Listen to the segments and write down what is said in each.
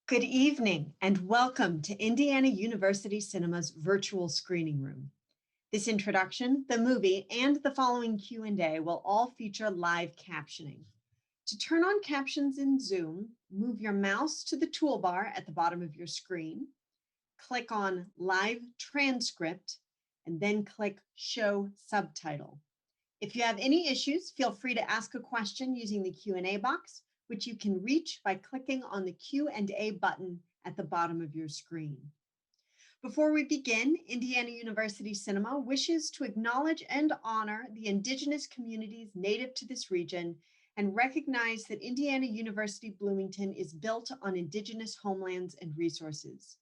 Good evening and welcome to Indiana University Cinema's virtual screening room. This introduction, the movie, and the following Q&A will all feature live captioning. To turn on captions in Zoom, move your mouse to the toolbar at the bottom of your screen, click on Live Transcript, and then click Show Subtitle. If you have any issues, feel free to ask a question using the Q&A box, which you can reach by clicking on the Q&A button at the bottom of your screen. Before we begin, Indiana University Cinema wishes to acknowledge and honor the Indigenous communities native to this region and recognize that Indiana University Bloomington is built on Indigenous homelands and resources.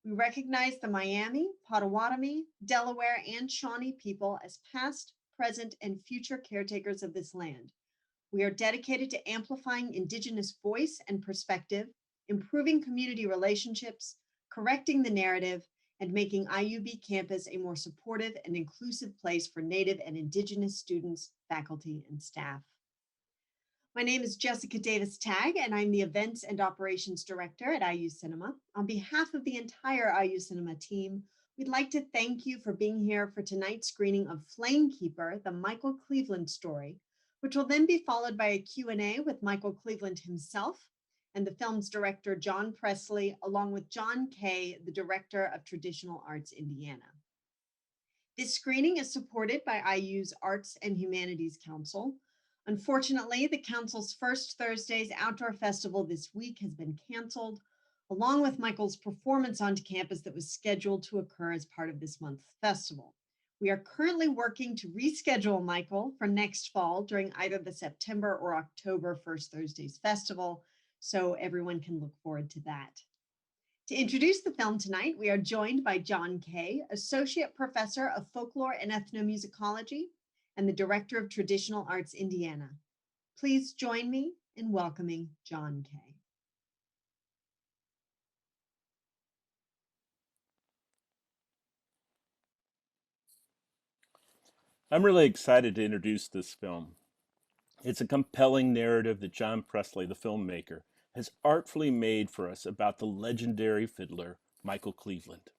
We recognize the Miami, Potawatomi, Delaware, and Shawnee people as past, present, and future caretakers of this land. We are dedicated to amplifying Indigenous voice and perspective, improving community relationships, correcting the narrative, and making IUB campus a more supportive and inclusive place for Native and Indigenous students, faculty, and staff. My name is Jessica Davis-Tagg, and I'm the Events and Operations Director at IU Cinema. On behalf of the entire IU Cinema team, we'd like to thank you for being here for tonight's screening of Flamekeeper, the Michael Cleveland story, which will then be followed by a Q&A with Michael Cleveland himself and the film's director, John Presley, along with John Kay, the Director of Traditional Arts Indiana. This screening is supported by IU's Arts and Humanities Council. Unfortunately, the Council's first Thursday's outdoor festival this week has been canceled, along with Michael's performance onto campus that was scheduled to occur as part of this month's festival. We are currently working to reschedule Michael for next fall during either the September or October First Thursdays Festival, so everyone can look forward to that. To introduce the film tonight, we are joined by John Kay, Associate Professor of Folklore and Ethnomusicology and the Director of Traditional Arts Indiana. Please join me in welcoming John Kay. I'm really excited to introduce this film. It's a compelling narrative that John Presley, the filmmaker, has artfully made for us about the legendary fiddler, Michael Cleveland.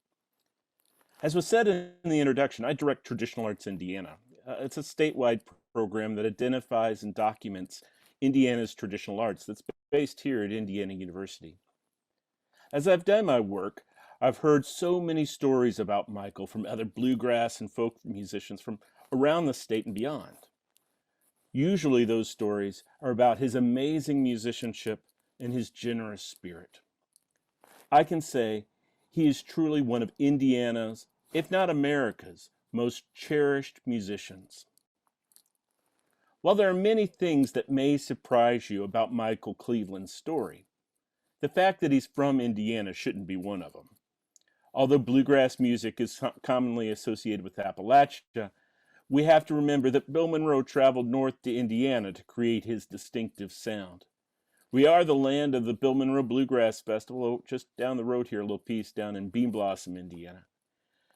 As was said in the introduction, I direct Traditional Arts Indiana. It's a statewide program that identifies and documents Indiana's traditional arts that's based here at Indiana University. As I've done my work, I've heard so many stories about Michael from other bluegrass and folk musicians from around the state and beyond. Usually those stories are about his amazing musicianship and his generous spirit. I can say he is truly one of Indiana's, if not America's, most cherished musicians. While there are many things that may surprise you about Michael Cleveland's story, the fact that he's from Indiana shouldn't be one of them. Although bluegrass music is commonly associated with Appalachia, we have to remember that Bill Monroe traveled north to Indiana to create his distinctive sound. We are the land of the Bill Monroe Bluegrass Festival, just down the road here, a little piece down in Bean Blossom, Indiana.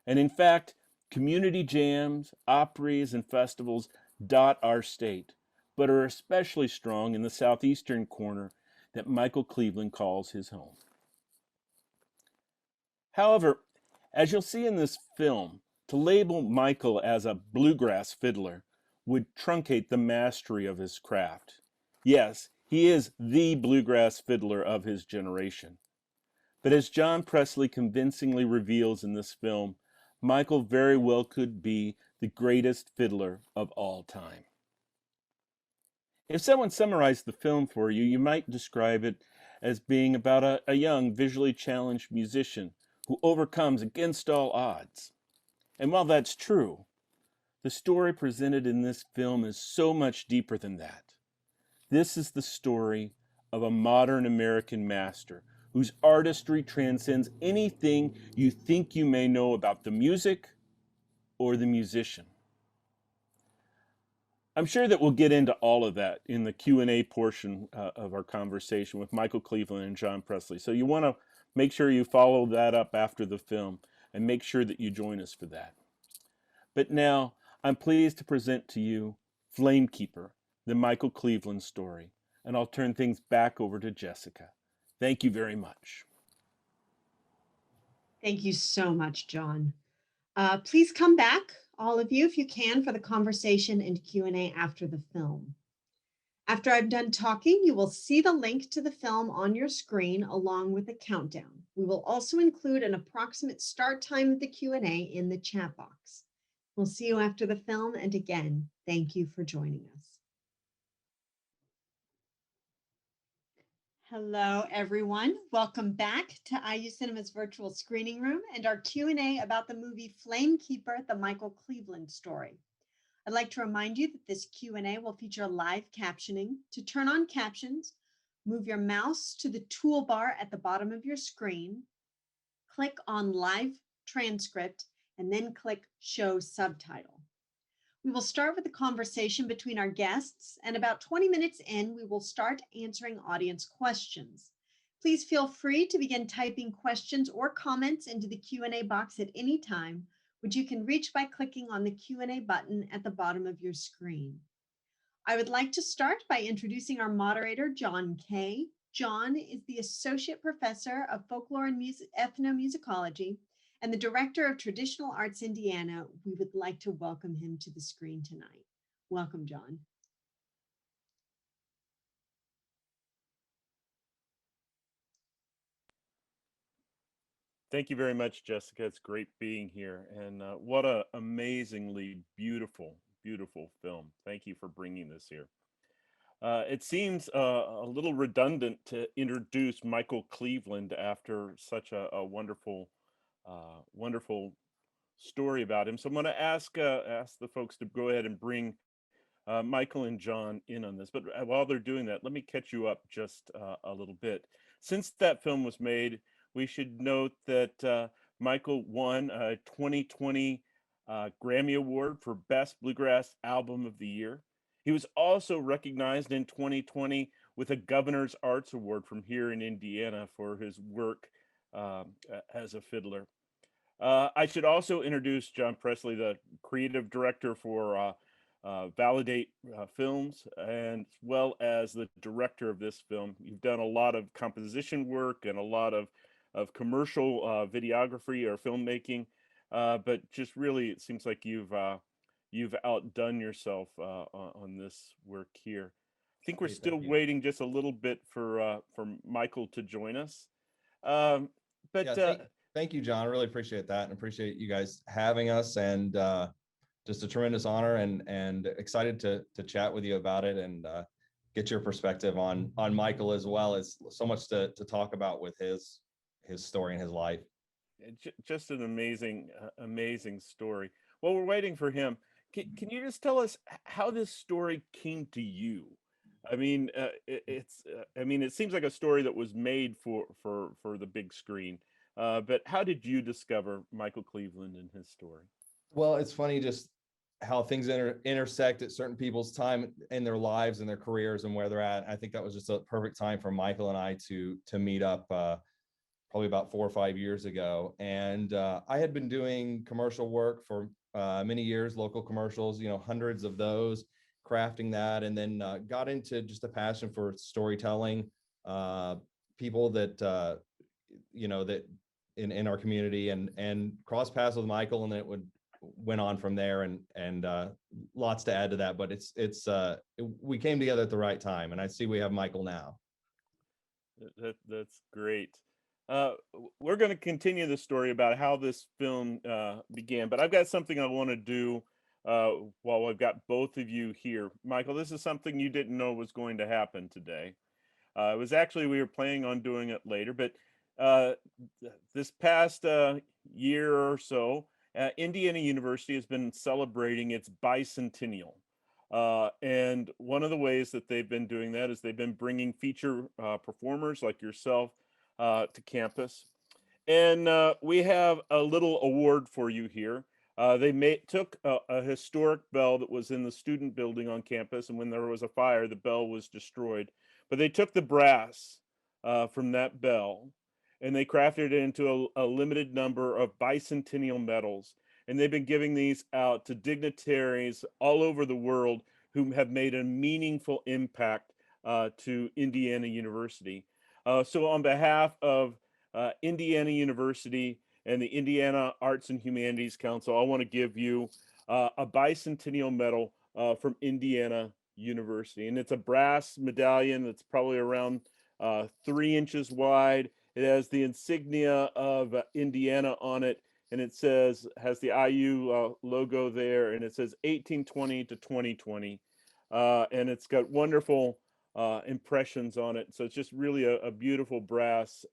And in fact, community jams, opries, and festivals dot our state, but are especially strong in the southeastern corner that Michael Cleveland calls his home. However, as you'll see in this film, to label Michael as a bluegrass fiddler would truncate the mastery of his craft. Yes, he is the bluegrass fiddler of his generation. But as John Presley convincingly reveals in this film, Michael very well could be the greatest fiddler of all time. If someone summarized the film for you, you might describe it as being about a young, visually challenged musician who overcomes against all odds. And while that's true, the story presented in this film is so much deeper than that. This is the story of a modern American master whose artistry transcends anything you think you may know about the music or the musician. I'm sure that we'll get into all of that in the Q&A portion of our conversation with Michael Cleveland and John Presley. So you want to make sure you follow that up after the film and make sure that you join us for that. But now, I'm pleased to present to you Flamekeeper, the Michael Cleveland story, and I'll turn things back over to Jessica. Thank you very much. Thank you so much, John. Please come back, all of you, if you can, for the conversation and Q&A after the film. After I'm done talking, you will see the link to the film on your screen along with a countdown. We will also include an approximate start time of the Q&A in the chat box. We'll see you after the film, and again, thank you for joining us. Hello, everyone. Welcome back to IU Cinema's virtual screening room and our Q&A about the movie Flamekeeper, the Michael Cleveland story. I'd like to remind you that this Q&A will feature live captioning. To turn on captions, move your mouse to the toolbar at the bottom of your screen, click on Live Transcript, and then click Show Subtitle. We will start with a conversation between our guests, and about 20 minutes in, we will start answering audience questions. Please feel free to begin typing questions or comments into the Q&A box at any time, which you can reach by clicking on the Q&A button at the bottom of your screen. I would like to start by introducing our moderator, John Kay. John is the Associate Professor of Folklore and Ethnomusicology and the Director of Traditional Arts Indiana. We would like to welcome him to the screen tonight. Welcome, John. Thank you very much, Jessica. It's great being here. And what an amazingly beautiful, beautiful film. Thank you for bringing this here. It seems a little redundant to introduce Michael Cleveland after such a wonderful, wonderful story about him. So I'm going to ask the folks to go ahead and bring Michael and John in on this. But while they're doing that, let me catch you up just a little bit. Since that film was made, we should note that Michael won a 2020 Grammy Award for Best Bluegrass Album of the Year. He was also recognized in 2020 with a Governor's Arts Award from here in Indiana for his work as a fiddler. I should also introduce John Presley, the creative director for Validate Films, and as well as the director of this film. You've done a lot of composition work and a lot of commercial videography or filmmaking, but just really it seems like you've outdone yourself on this work here. I think we're still waiting just a little bit for Michael to join us. Thank you, John. I really appreciate that and appreciate you guys having us, and just a tremendous honor and excited to chat with you about it and get your perspective on Michael, as well as so much to talk about with his story and his life. Just an amazing story. While we're waiting for him, can you just tell us how this story came to you? I mean, it seems like a story that was made for the big screen. But how did you discover Michael Cleveland and his story? Well, it's funny just how things intersect at certain people's time in their lives and their careers and where they're at. I think that was just a perfect time for Michael and I to meet up probably about 4 or 5 years ago. And I had been doing commercial work for many years, local commercials, hundreds of those, crafting that, and then got into just a passion for storytelling, people that, that in our community, and cross paths with Michael, and then it went on from there, and lots to add to that, but we came together at the right time, and I see we have Michael now. That's great. We're going to continue the story about how this film began, but I've got something I want to do while I've got both of you here. Michael, this is something you didn't know was going to happen today. It was actually, we were planning on doing it later, but this past year or so, Indiana University has been celebrating its bicentennial. And one of the ways that they've been doing that is they've been bringing feature performers like yourself to campus. And we have a little award for you here. They took a historic bell that was in the student building on campus, and when there was a fire, the bell was destroyed. But they took the brass from that bell, and they crafted it into a limited number of bicentennial medals. And they've been giving these out to dignitaries all over the world who have made a meaningful impact to Indiana University. So on behalf of Indiana University and the Indiana Arts and Humanities Council, I want to give you a Bicentennial Medal from Indiana University. And it's a brass medallion that's probably around 3 inches wide. It has the insignia of Indiana on it, and it has the IU logo there, and it says 1820 to 2020. And it's got wonderful impressions on it. So it's just really a beautiful brass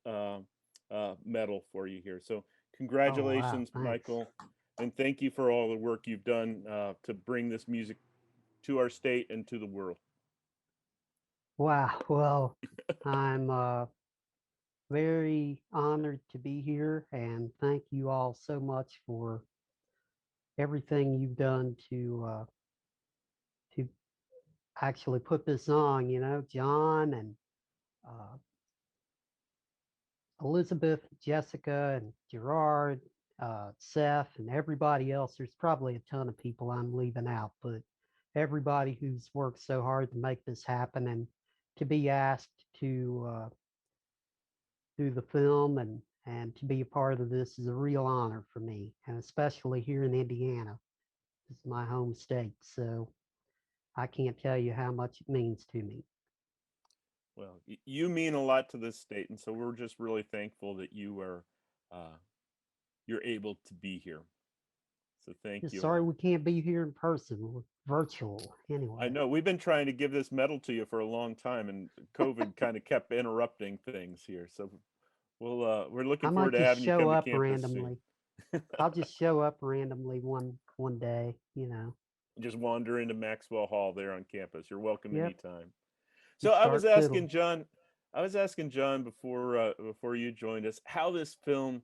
medal for you here. So congratulations, Oh, wow, thanks. Michael, and thank you for all the work you've done to bring this music to our state and to the world. Wow. Well, I'm very honored to be here, and thank you all so much for everything you've done to actually put this on. You know, John and uh, Elizabeth, Jessica, and Gerard, Seth, and everybody else. There's probably a ton of people I'm leaving out, but everybody who's worked so hard to make this happen and to be asked to do the film and to be a part of this is a real honor for me, and especially here in Indiana. This is my home state, so I can't tell you how much it means to me. Well, you mean a lot to this state, and so we're just really thankful that you're able to be here. So thank Just you. sorry we can't be here in person. We're virtual I anyway. know we've been trying to give this medal to you for a long time, and COVID kind of kept interrupting things here. So we're I looking forward might to just having you show come to up campus soon. randomly. I'll just show up randomly one day, you know. Just wander into Maxwell Hall there on campus. You're welcome Yep. anytime. So And start fiddling. I was asking John before you joined us how this film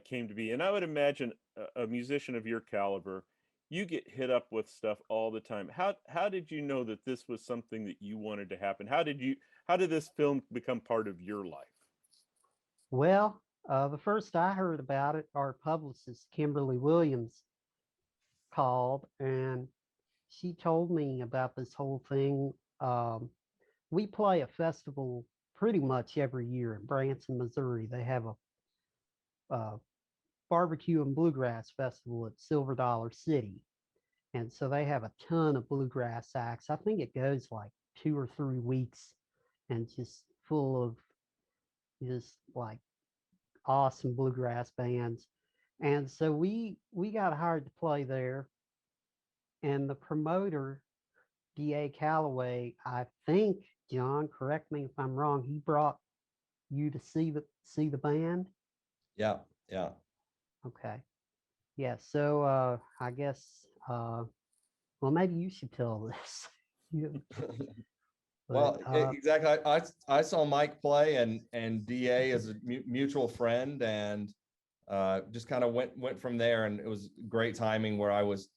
came to be, and I would imagine a musician of your caliber, you get hit up with stuff all the time. How did you know that this was something that you wanted to happen? How did this film become part of your life? Well, the first I heard about it, our publicist, Kimberly Williams, called and she told me about this whole thing. Um, we play a festival pretty much every year in Branson, Missouri. They have a barbecue and bluegrass festival at Silver Dollar City. And so they have a ton of bluegrass acts. I think it goes like 2 or 3 weeks and just full of just like awesome bluegrass bands. And so we got hired to play there. And the promoter, D.A. Calloway, I think, John, correct me if I'm wrong, he brought you to see the band. Yeah, yeah. Okay. Yeah, so I guess well maybe you should tell this. But Well, exactly. I saw Mike play and DA as a mutual friend, and just kind of went from there. And it was great timing where I was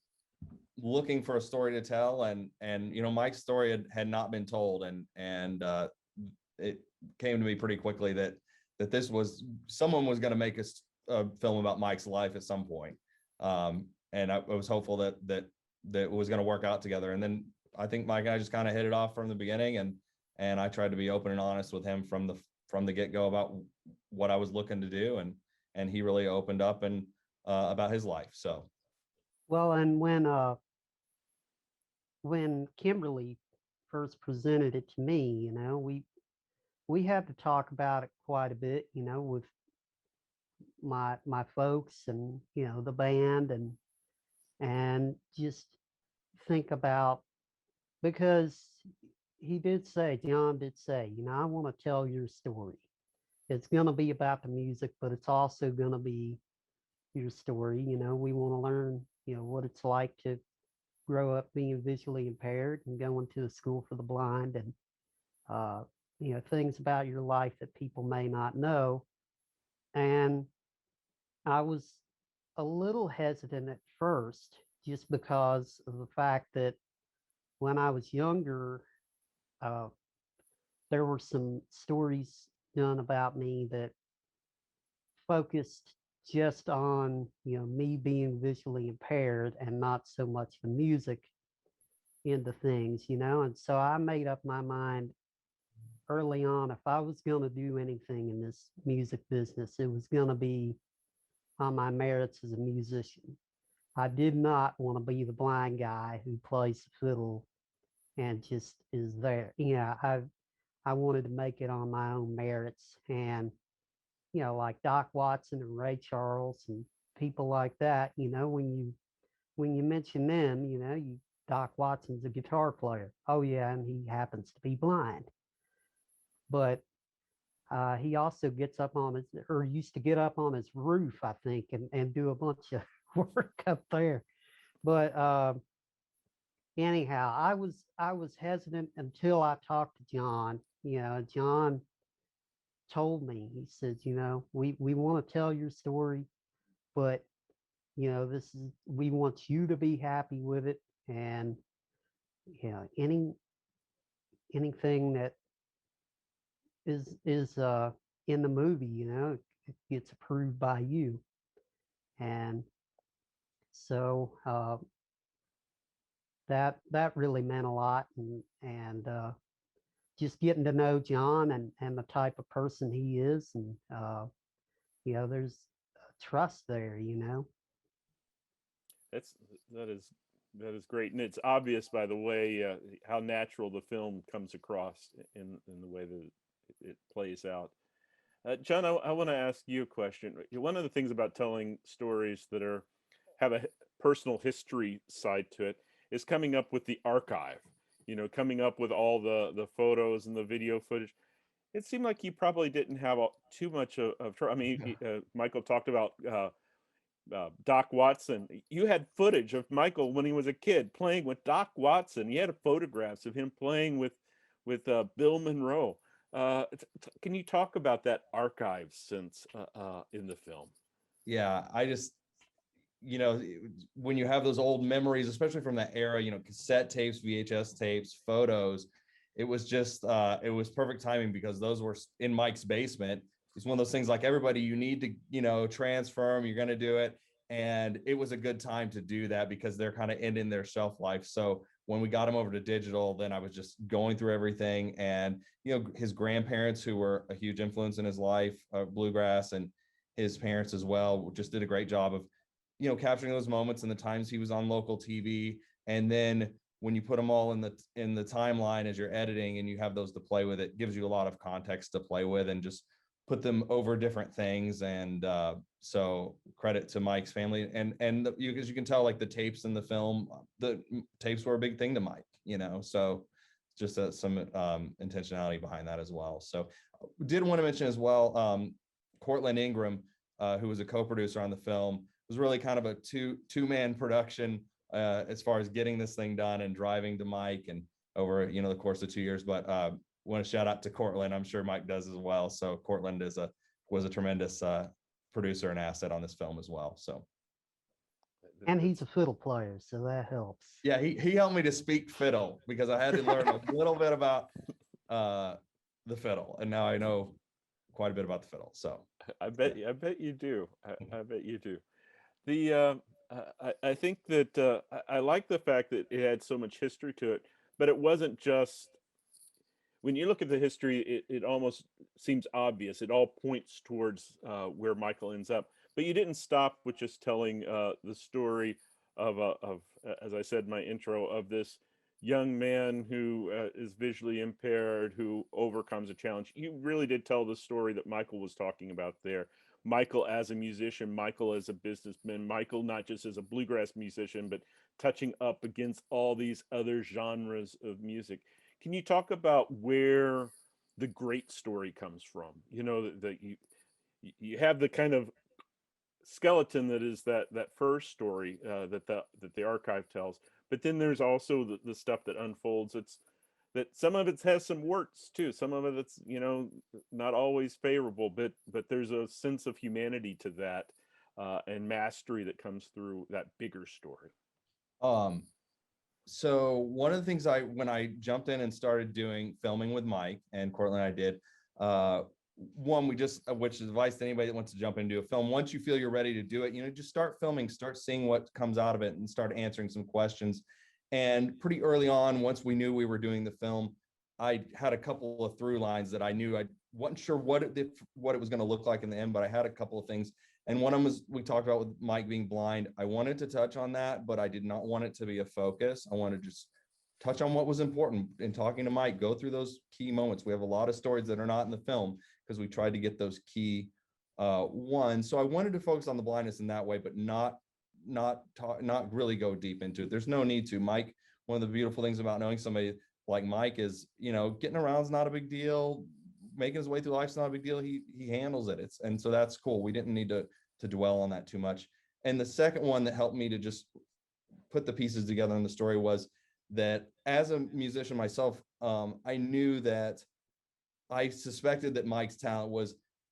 looking for a story to tell, and you know, Mike's story had not been told, and it came to me pretty quickly that this was someone was going to make a film about Mike's life at some point. And I was hopeful that it was going to work out together. And then I think Mike and I just kind of hit it off from the beginning, and I tried to be open and honest with him from the get-go about what I was looking to do, and he really opened up and about his life. So well, and when Kimberly first presented it to me, you know, we had to talk about it quite a bit, you know, with my folks and you know the band and just think about, because John did say, you know, I want to tell your story. It's going to be about the music, but it's also going to be your story. You know, we want to learn, you know, what it's like to grow up being visually impaired and going to a school for the blind, and uh, you know, things about your life that people may not know. And I was a little hesitant at first just because of the fact that when I was younger, uh, there were some stories done about me that focused just on, you know, me being visually impaired and not so much the music into things, you know. And so I made up my mind early on, if I was going to do anything in this music business, it was going to be on my merits as a musician. I did not want to be the blind guy who plays the fiddle and just is there. I wanted to make it on my own merits. And, like Doc Watson and Ray Charles and people like that, when you mention them, Doc Watson's a guitar player. Oh yeah, and he happens to be blind. But he also gets up on his, or used to get up on his roof, I think, and do a bunch of work up there. But anyhow, I was hesitant until I talked to John. John told me, he says, we want to tell your story, but we want you to be happy with it, and anything that is in the movie, it gets approved by you. And so that really meant a lot, and just getting to know John and the type of person he is, and there's trust there. That's that is that is great, and it's obvious by the way how natural the film comes across in the way that it plays out. John, I want to ask you a question. One of the things about telling stories that have a personal history side to it is coming up with the archive. Coming up with all the photos and the video footage. It seemed like you probably didn't have too much of trouble. I mean, Michael talked about Doc Watson. You had footage of Michael when he was a kid playing with Doc Watson. You had photographs of him playing with Bill Monroe. Can you talk about that archive sense in the film? Yeah, I just, when you have those old memories, especially from that era, cassette tapes, VHS tapes, photos, it was just, it was perfect timing because those were in Mike's basement. It's one of those things like everybody, you need to, transfer them, you're going to do it. And it was a good time to do that because they're kind of ending their shelf life. So when we got them over to digital, then I was just going through everything. And, his grandparents, who were a huge influence in his life, bluegrass, and his parents as well, just did a great job of, capturing those moments and the times he was on local TV. And then when you put them all in the timeline as you're editing and you have those to play with, it gives you a lot of context to play with and just put them over different things. And so credit to Mike's family. And as you can tell, like the tapes in the film, the tapes were a big thing to Mike, so just some intentionality behind that as well. So did want to mention as well, Cortland Ingram, who was a co-producer on the film, was really kind of a two-man production as far as getting this thing done and driving to Mike and over, the course of 2 years. But want to shout out to Cortland. I'm sure Mike does as well. So Cortland was a tremendous producer and asset on this film as well. So, and he's a fiddle player, so that helps. Yeah, he helped me to speak fiddle because I had to learn a little bit about the fiddle, and now I know quite a bit about the fiddle. So I bet you do. I bet you do. The I think that I like the fact that it had so much history to it, but it wasn't just. When you look at the history, it almost seems obvious. It all points towards where Michael ends up. But you didn't stop with just telling the story of, as I said in my intro, of this young man who is visually impaired, who overcomes a challenge. You really did tell the story that Michael was talking about there. Michael as a musician, Michael as a businessman, Michael not just as a bluegrass musician, but touching up against all these other genres of music. Can you talk about where the great story comes from? That you have the kind of skeleton that is that first story that the archive tells, but then there's also the stuff that unfolds. It's that some of it has some warts too. Some of it's not always favorable, but there's a sense of humanity to that and mastery that comes through that bigger story. So one of the things when I jumped in and started doing filming with Mike and Cortland, I did, one, which is advice to anybody that wants to jump into a film. Once you feel you're ready to do it, just start filming, start seeing what comes out of it and start answering some questions. And pretty early on, once we knew we were doing the film, I had a couple of through lines that I knew wasn't sure what it was going to look like in the end, but I had a couple of things. And one of them was, we talked about with Mike being blind. I wanted to touch on that, but I did not want it to be a focus. I wanted to just touch on what was important in talking to Mike, go through those key moments. We have a lot of stories that are not in the film because we tried to get those key ones. So I wanted to focus on the blindness in that way, but not really go deep into it. There's no need to. Mike, one of the beautiful things about knowing somebody like Mike is, getting around is not a big deal. Making his way through life's not a big deal. He handles it. And so that's cool. We didn't need to dwell on that too much. And the second one that helped me to just put the pieces together in the story was that as a musician myself, I knew that I suspected that Mike's talent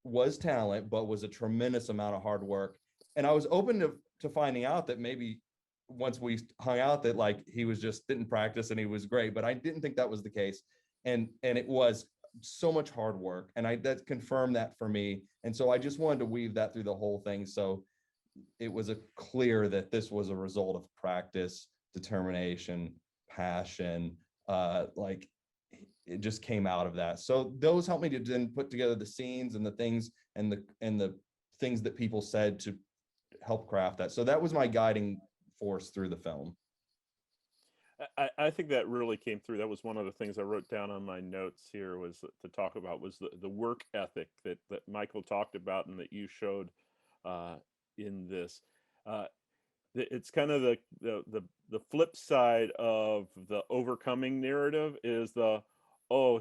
was talent, but was a tremendous amount of hard work. And I was open to finding out that maybe once we hung out that like he was just didn't practice and he was great, but I didn't think that was the case. And it was so much hard work, and that confirmed that for me. And so I just wanted to weave that through the whole thing, so it was clear that this was a result of practice, determination, passion. Like it just came out of that. So those helped me to then put together the scenes and the things and the things that people said to help craft that. So that was my guiding force through the film. I think that really came through. That was one of the things I wrote down on my notes here was to talk about was the work ethic that Michael talked about and that you showed in this. It's kind of the flip side of the overcoming narrative is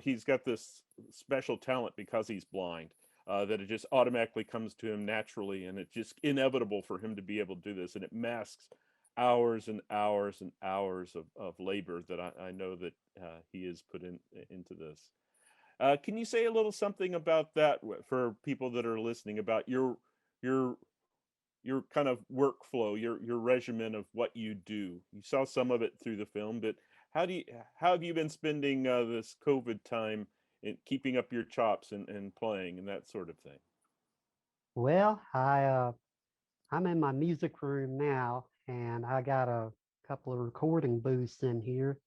he's got this special talent because he's blind, that it just automatically comes to him naturally, and it's just inevitable for him to be able to do this, and it masks hours and hours and hours of labor that I know that he has put into this. Can you say a little something about that for people that are listening about your kind of workflow, your regimen of what you do? You saw some of it through the film, but how have you been spending this COVID time in keeping up your chops and playing and that sort of thing? Well, I'm in my music room now, and I got a couple of recording booths in here.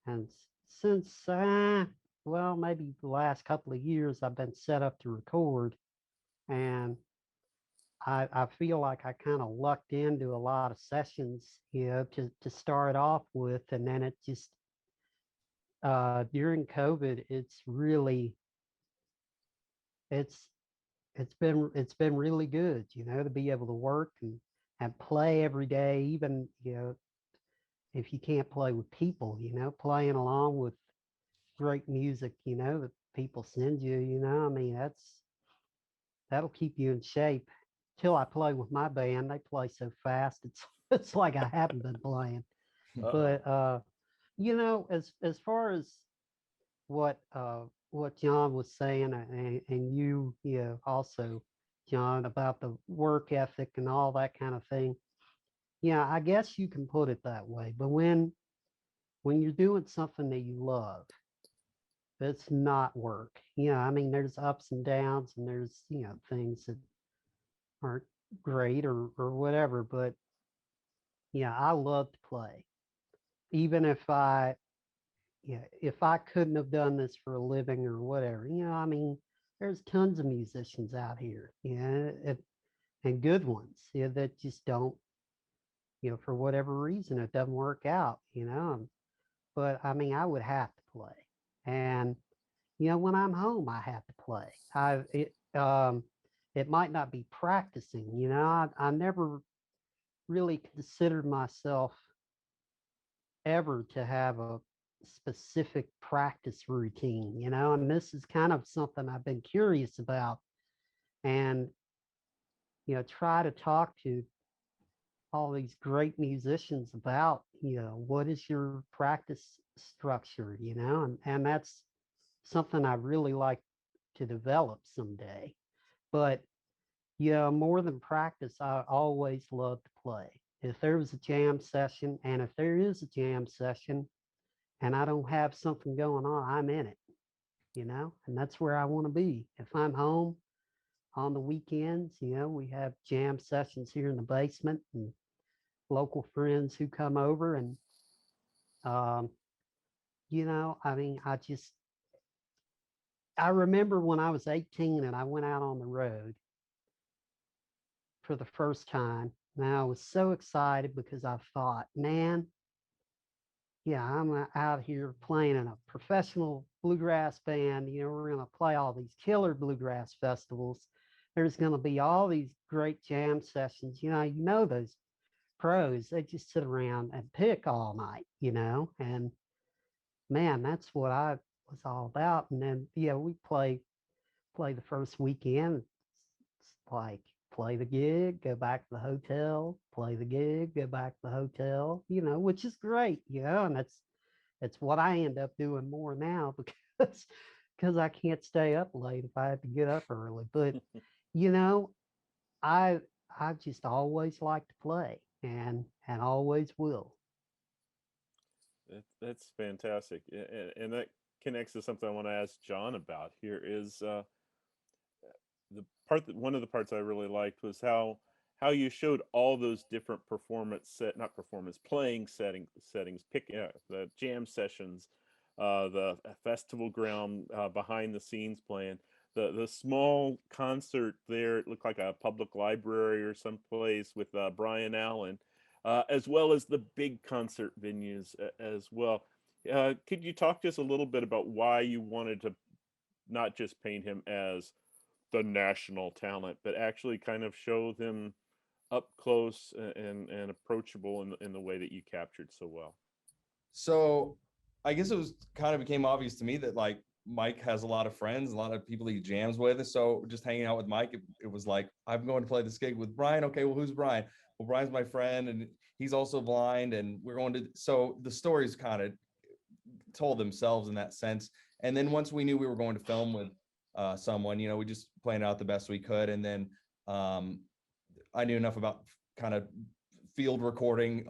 And since, well, maybe the last couple of years, I've been set up to record. And I feel like I kind of lucked into a lot of sessions, to start off with. And then it just, during COVID, it's it's been really good, to be able to work and play every day, even, if you can't play with people, playing along with great music, that people send you, I mean, that'll keep you in shape. Till I play with my band, they play so fast, it's like I haven't been playing. But as far as what John was saying, and you also, John, about the work ethic and all that kind of thing. Yeah, I guess you can put it that way. But when you're doing something that you love, it's not work. I mean, there's ups and downs, and there's things that aren't great or whatever. But I love to play, even if I couldn't have done this for a living or whatever, I mean, there's tons of musicians out here, and good ones, that just don't, for whatever reason, it doesn't work out, But I mean, I would have to play. And, when I'm home, I have to play. It might not be practicing, I never really considered myself ever to have a specific practice routine, and this is kind of something I've been curious about, and try to talk to all these great musicians about, what is your practice structure, and that's something I really like to develop someday. But more than practice, I always love to play. If there was a jam session, and if there is a jam session and I don't have something going on, I'm in it, and that's where I want to be. If I'm home on the weekends, we have jam sessions here in the basement, and local friends who come over, and, I mean, I remember when I was 18 and I went out on the road for the first time. And I was so excited because I thought, man, yeah, I'm out here playing in a professional bluegrass band. You know, we're going to play all these killer bluegrass festivals. There's going to be all these great jam sessions. You know those pros, they just sit around and pick all night, and man, that's what I was all about. And then, yeah, we play the first weekend. It's like play the gig, go back to the hotel, play the gig, go back to the hotel, which is great, and it's what I end up doing more now because I can't stay up late if I have to get up early. But you know, I I just always like to play and always will. That's fantastic, and that connects to something I want to ask John about. Here is the part that one of the parts I really liked was how you showed all those different performance set not performance playing settings, pick the jam sessions, the festival ground, behind the scenes playing, the small concert there. It looked like a public library or someplace with Brian Allen, as well as the big concert venues as well. Could you talk to us a little bit about why you wanted to not just paint him as the national talent, but actually kind of show them up close and approachable in the way that you captured so well? So I guess it was kind of became obvious to me that like Mike has a lot of friends, a lot of people he jams with. So just hanging out with Mike, it was like, I'm going to play this gig with Brian. Okay, well, who's Brian? Well, Brian's my friend and he's also blind. And we're going to, so the stories kind of told themselves in that sense. And then once we knew we were going to film with someone, we just planned out the best we could. And then I knew enough about kind of field recording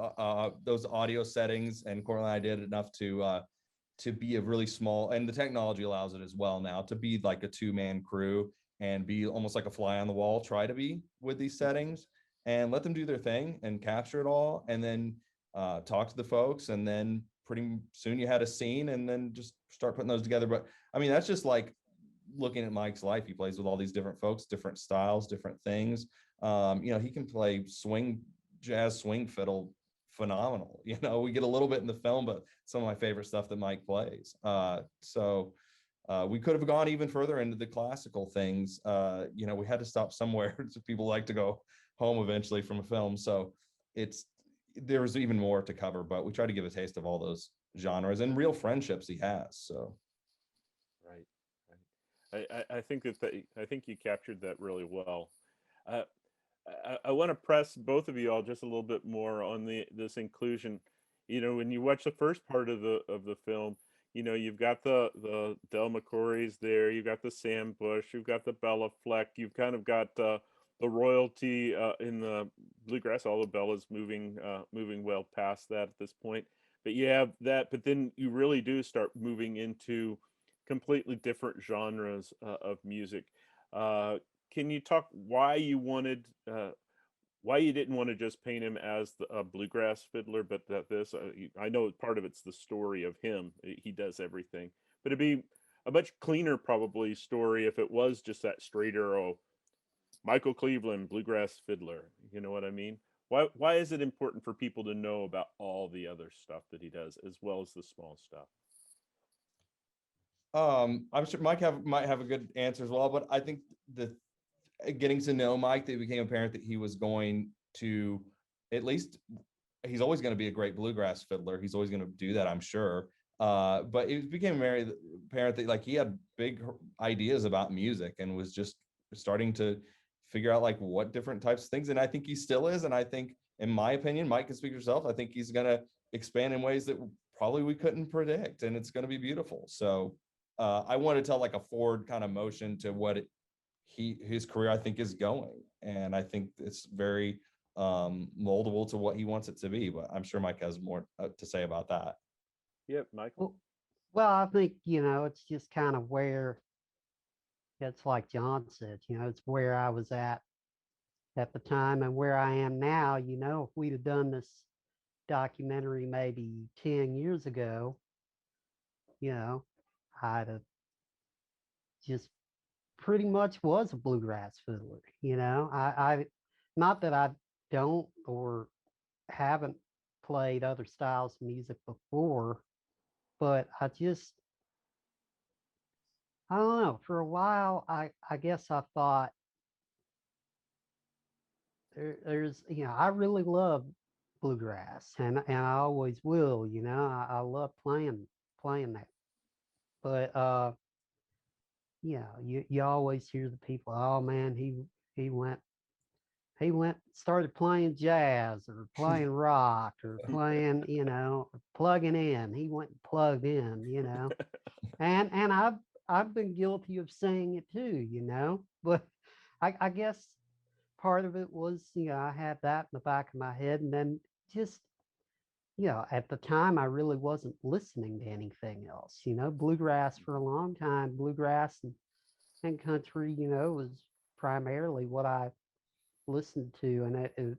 those audio settings, and Cortland and I did enough to be a really small, and the technology allows it as well now, to be like a two-man crew and be almost like a fly on the wall, try to be with these settings and let them do their thing and capture it all, and then talk to the folks, and then pretty soon you had a scene, and then just start putting those together. But I mean, that's just like looking at Mike's life. He plays with all these different folks, different styles, different things. He can play jazz swing fiddle phenomenal. We get a little bit in the film, but some of my favorite stuff that Mike plays. So we could have gone even further into the classical things. We had to stop somewhere. So people like to go home eventually from a film. So there was even more to cover, but we tried to give a taste of all those genres and real friendships he has. So. Right, right. I think I think you captured that really well. Uh, I want to press both of you all just a little bit more on this inclusion. When you watch the first part of the film, you've got the Del McCourys there, you've got the Sam Bush, you've got the Bella Fleck, you've kind of got the royalty in the bluegrass. All the Bella's moving well past that at this point, but you have that. But then you really do start moving into completely different genres of music. Can you talk why you didn't want to just paint him as a bluegrass fiddler, but that I know part of it's the story of him. He does everything, but it'd be a much cleaner probably story if it was just that straight arrow, Michael Cleveland, bluegrass fiddler. You know what I mean? Why is it important for people to know about all the other stuff that he does as well as the small stuff? I'm sure Mike might have a good answer as well, but I think the getting to know Mike, it became apparent that he was going to, at least he's always going to be a great bluegrass fiddler. He's always going to do that, I'm sure. But it became apparent that like he had big ideas about music and was just starting to figure out like what different types of things. And I think he still is. And I think, in my opinion, Mike can speak for himself. I think he's going to expand in ways that probably we couldn't predict, and it's going to be beautiful. So I want to tell like a forward kind of motion to what his career I think is going, and I think it's very moldable to what he wants it to be. But I'm sure Mike has more to say about that. Yep, Michael. Well, I think it's just kind of where it's like John said. It's where I was at the time and where I am now. If we'd have done this documentary maybe 10 years ago, I'd have just pretty much was a bluegrass fiddler. I not that I don't or haven't played other styles of music before, but I don't know. For a while, I guess I thought there's, I really love bluegrass, and I always will. I love playing that. But you always hear the people, oh man, he went started playing jazz or playing rock or playing, plugging in. He went and plugged in. And I've been guilty of saying it too. But I guess part of it was, I had that in the back of my head, and then just, at the time I really wasn't listening to anything else. Bluegrass for a long time, bluegrass and country, was primarily what I listened to, and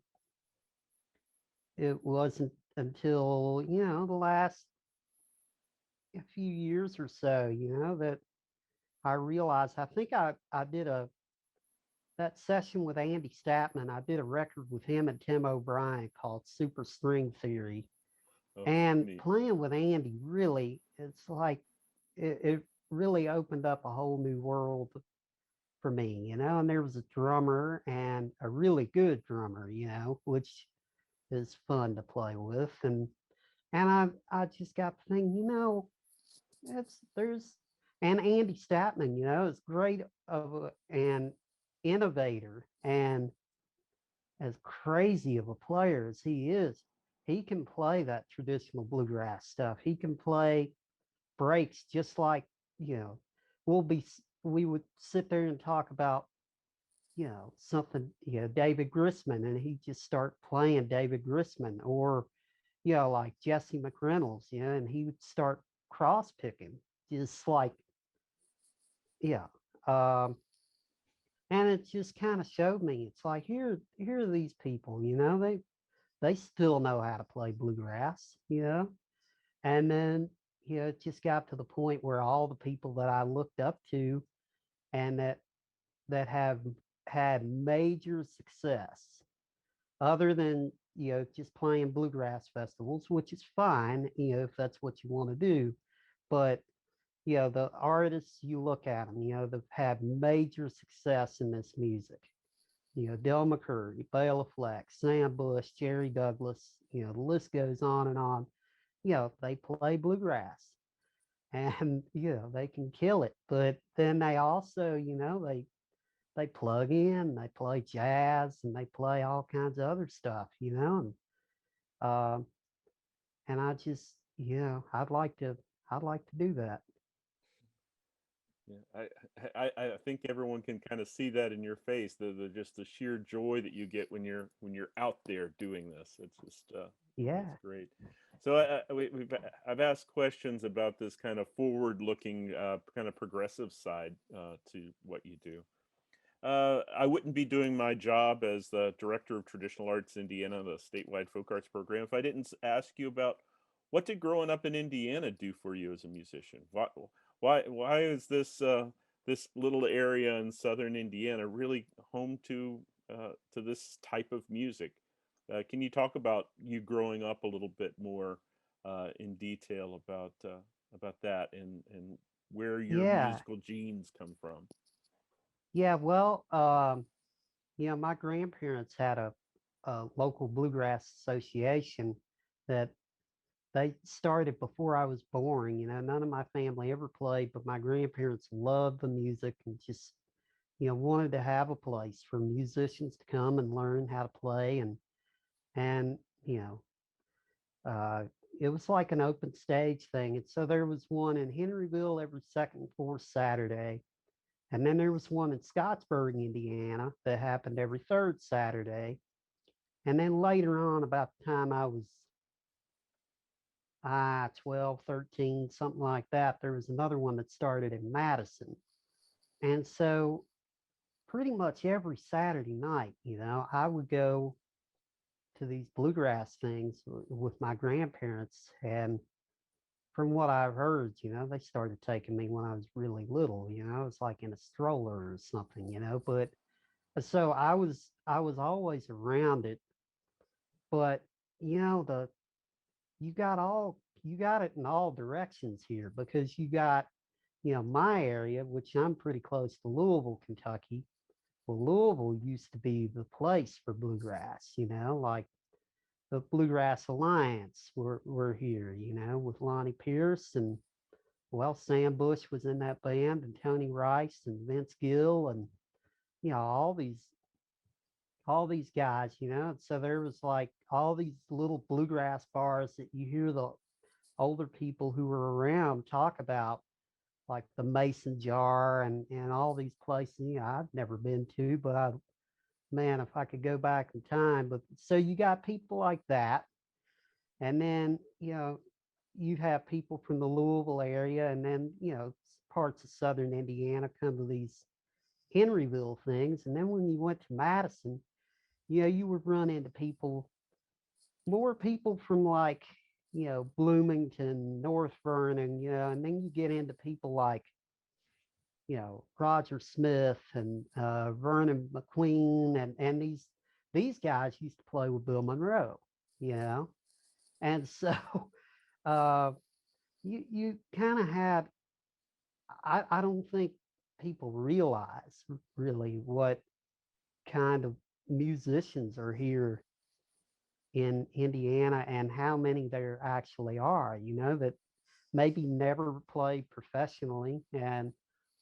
it wasn't until, the last a few years or so, that I realized. I think I did that session with Andy Statman. I did a record with him and Tim O'Brien called Super String Theory. Oh, And neat. playing with Andy, really, it's like it really opened up a whole new world for me. And there was a drummer, and a really good drummer, which is fun to play with. And I just got to think, there's and Andy Statman, is great of an innovator, and as crazy of a player as he is, he can play that traditional bluegrass stuff. He can play breaks just like, you know, we'll be we would sit there and talk about, something, David Grisman, and he'd just start playing David Grisman, or, like Jesse McReynolds, and he would start cross picking, just like, yeah. Um, and it just kind of showed me, it's like, here are these people, they still know how to play bluegrass, and then, it just got to the point where all the people that I looked up to, and that have had major success, other than, just playing bluegrass festivals, which is fine, if that's what you want to do. But, the artists, you look at them, they've had major success in this music. Del McCurry, Bela Fleck, Sam Bush, Jerry Douglas, the list goes on and on. They play bluegrass, and, they can kill it. But then they also, they plug in, they play jazz, and they play all kinds of other stuff, um, and I just, I'd like to do that. Yeah, I think everyone can kind of see that in your face, the just the sheer joy that you get when you're out there doing this. It's just Yeah. it's great. So I've asked questions about this kind of forward-looking, kind of progressive side to what you do. I wouldn't be doing my job as the director of Traditional Arts Indiana, the statewide folk arts program, if I didn't ask you about what did growing up in Indiana do for you as a musician. Why is this little area in southern Indiana really home to this type of music? Can you talk about you growing up a little bit more in detail about that, and where your Yeah. musical genes come from? Yeah. Well, my grandparents had a local bluegrass association that they started before I was born. None of my family ever played, but my grandparents loved the music and just, wanted to have a place for musicians to come and learn how to play. And, uh, it was like an open stage thing. And so there was one in Henryville every second and fourth Saturday. And then there was one in Scottsburg, Indiana, that happened every third Saturday. And then later on, about the time I was 12, 13, something like that, there was another one that started in Madison. And so pretty much every Saturday night, I would go to these bluegrass things with my grandparents. And from what I've heard, they started taking me when I was really little. It's like in a stroller or something. But so I was always around it. But the you got it in all directions here, because you got my area, which I'm pretty close to Louisville, Kentucky. Well, Louisville used to be the place for bluegrass. Like the Bluegrass Alliance were here, with Lonnie Pierce, and well, Sam Bush was in that band, and Tony Rice and Vince Gill, and all these guys. So there was like all these little bluegrass bars that you hear the older people who were around talk about, like the Mason Jar and all these places. I've never been to, but man, if I could go back in time. But so you got people like that, and then you have people from the Louisville area, and then parts of southern Indiana come to these Henryville things. And then when you went to Madison, you would run into more people from like Bloomington, North Vernon, and then you get into people like Roger Smith and Vernon McQueen, and these guys used to play with Bill Monroe, you know, and so uh, you kind of had. I don't think people realize really what kind of musicians are here in Indiana and how many there actually are. That maybe never play professionally, and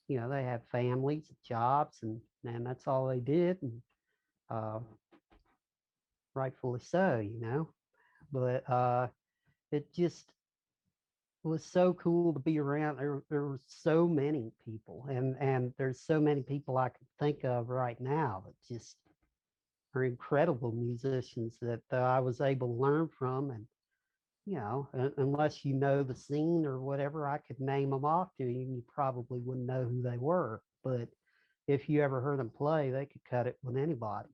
they have families, jobs, and that's all they did, and uh, rightfully so. But it just was so cool to be around. There were so many people, and there's so many people I can think of right now that just are incredible musicians that I was able to learn from. And unless you know the scene or whatever, I could name them off to you, and you probably wouldn't know who they were. But if you ever heard them play, they could cut it with anybody.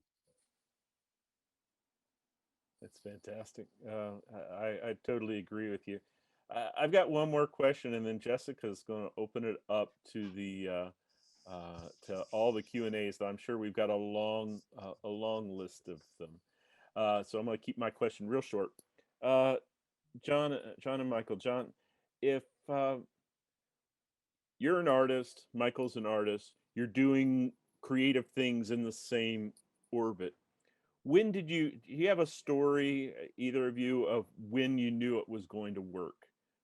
That's fantastic. I totally agree with you. I've got one more question, and then Jessica's going to open it up to the to all the Q and A's. I'm sure we've got a long list of them. So I'm going to keep my question real short. John and Michael. John, if you're an artist, Michael's an artist, you're doing creative things in the same orbit. When do you have a story, either of you, of when you knew it was going to work?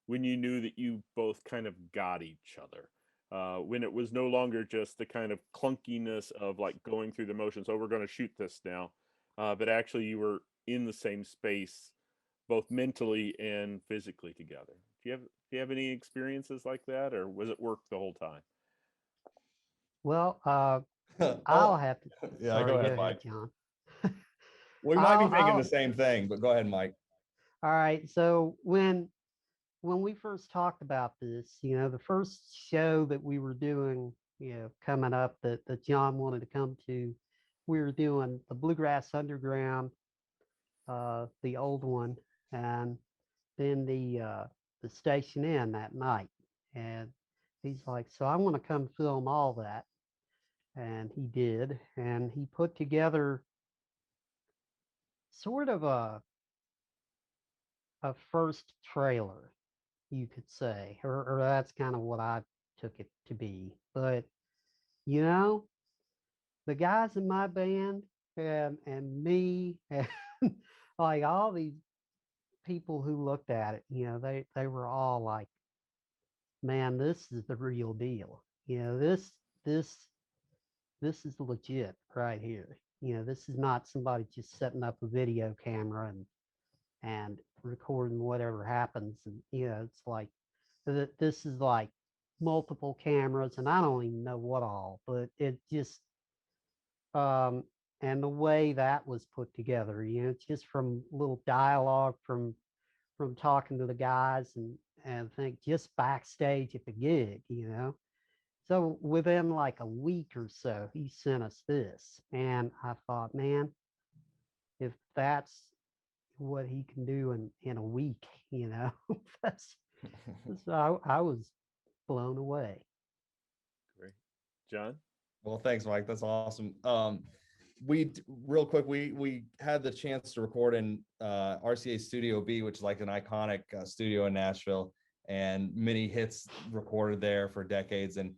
When you knew that you both kind of got each other? When it was no longer just the kind of clunkiness of like going through the motions, oh, we're going to shoot this now, but actually you were in the same space, both mentally and physically together. Do you have any experiences like that, or was it work the whole time? Well, I'll Oh, have to. yeah, Sorry, go go ahead, ahead, Mike. John. We might be thinking the I'll. same thing, but go ahead, Mike. All right. So when we first talked about this, the first show that we were doing, coming up, that John wanted to come to, we were doing the Bluegrass Underground, the old one, and then the Station Inn that night. And he's like, so I want to come film all that. And he did. And he put together sort of a first trailer, you could say, or that's kind of what I took it to be. But you know, the guys in my band and me and like all these people who looked at it, they were all like, "Man, this is the real deal. This this is legit right here. This is not somebody just setting up a video camera and recording whatever happens. And it's like this is like multiple cameras, and I don't even know what all, but it just um and the way that was put together, just from little dialogue from talking to the guys, and think just backstage at the gig. So within like a week or so, he sent us this, and I thought, man, if that's what he can do in a week, that's So I was blown away. Great. John? Well, thanks, Mike. That's awesome. Real quick, we had the chance to record in RCA Studio B, which is like an iconic studio in Nashville, and many hits recorded there for decades. And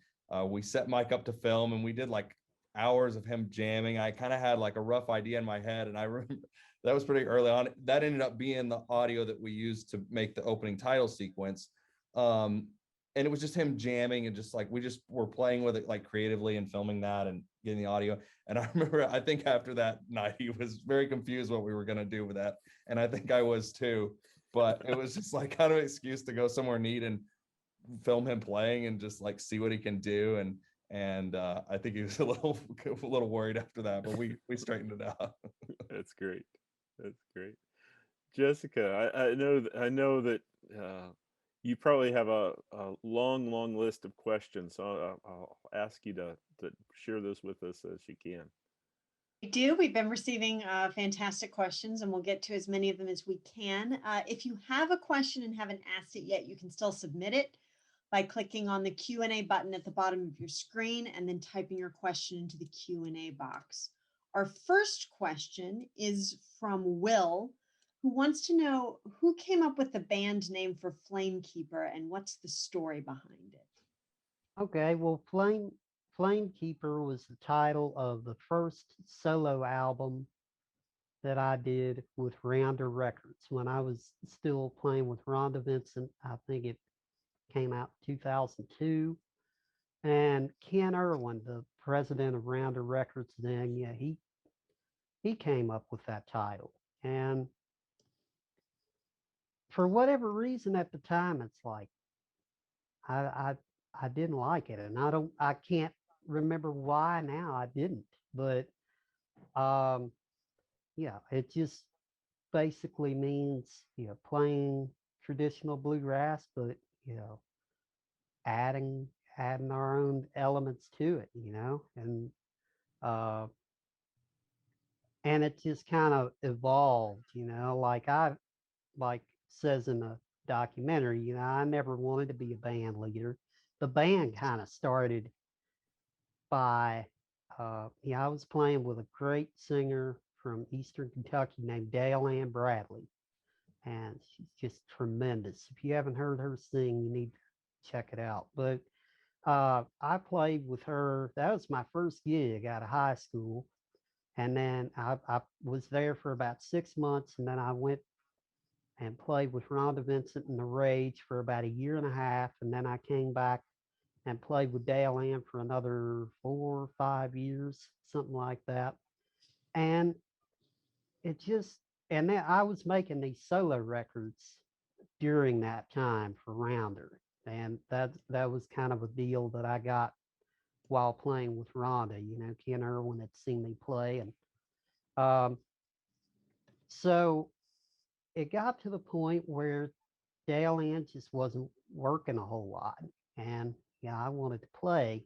we set Mike up to film, and we did like hours of him jamming. I kind of had like a rough idea in my head, and I remember that was pretty early on. That ended up being the audio that we used to make the opening title sequence. And it was just him jamming, and just like we just were playing with it like creatively and filming that and getting the audio. And I remember, I think after that night he was very confused what we were going to do with that, and I think I was too. But it was just like kind of an excuse to go somewhere neat and film him playing and just like see what he can do. And I think he was a little worried after that, but we straightened it out. That's great. That's great. Jessica, I know that you probably have a long list of questions, so I'll ask you to share this with us as you can. We do. We've been receiving fantastic questions, and we'll get to as many of them as we can. If you have a question and haven't asked it yet, you can still submit it by clicking on the Q&A button at the bottom of your screen and then typing your question into the Q&A box. Our first question is from Will, who wants to know who came up with the band name for Flamekeeper and what's the story behind it. Okay, well, Flamekeeper was the title of the first solo album that I did with Rounder Records when I was still playing with Rhonda Vincent. I think it came out 2002. And Ken Irwin, the president of Rounder Records then, yeah, he came up with that title. And for whatever reason at the time, it's like I I, I didn't like it, and I can't remember why now. I didn't, but um, yeah, it just basically means playing traditional bluegrass, but you know adding adding our own elements to it, uh, and it just kind of evolved, like says in the documentary, I never wanted to be a band leader. The band kind of started by, I was playing with a great singer from Eastern Kentucky named Dale Ann Bradley, and she's just tremendous. If you haven't heard her sing, you need to check it out. But I played with her. That was my first gig out of high school. And then I was there for about 6 months, and then I went and played with Rhonda Vincent and the Rage for about a year and a half. And then I came back and played with Dale Ann for another 4 or 5 years, something like that. And it just, and then I was making these solo records during that time for Rounder. And that was kind of a deal that I got while playing with Rhonda. Ken Irwin had seen me play. And um, so it got to the point where Dale Ann just wasn't working a whole lot. And I wanted to play.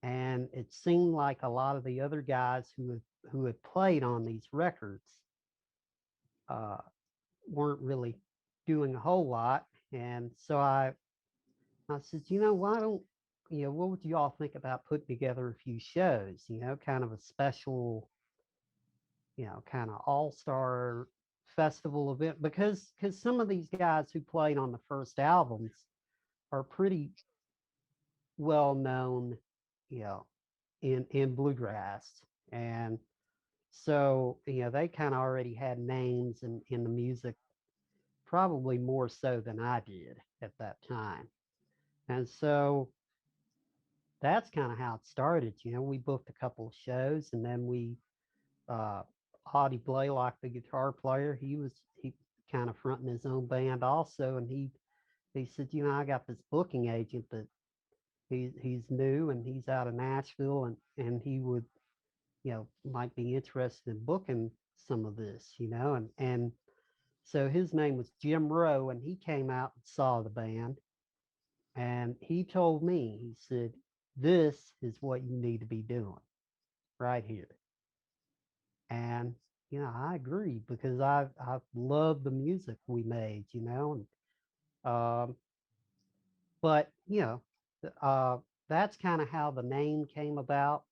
And it seemed like a lot of the other guys who had played on these records uh, weren't really doing a whole lot. And so I said, why don't what would you all think about putting together a few shows? Kind of a special, kind of all-star festival event, because some of these guys who played on the first albums are pretty well known, you know, in bluegrass. And so, they kind of already had names in the music, probably more so than I did at that time. And so that's kind of how it started. We booked a couple of shows, and then uh Audie Blaylock, the guitar player, he kind of fronting his own band also, and he said, I got this booking agent that he's new and he's out of Nashville, and he would, might be interested in booking some of this, and so his name was Jim Rowe, and he came out and saw the band, and he told me, he said, this is what you need to be doing right here. And I agree, because I love the music we made, and Um, but that's kind of how the name came about,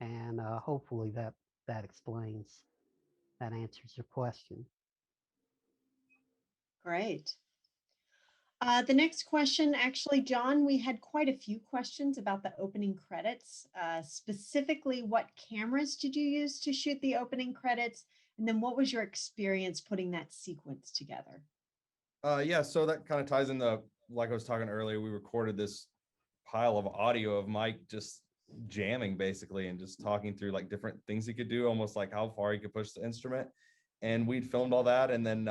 and hopefully that explains, that answers your question. Great. The next question, actually, John, we had quite a few questions about the opening credits. Specifically, what cameras did you use to shoot the opening credits? And then what was your experience putting that sequence together? Yeah, so that kind of ties in like I was talking earlier, we recorded this pile of audio of Mike just jamming basically and just talking through like different things he could do, almost like how far he could push the instrument. And we'd filmed all that. And then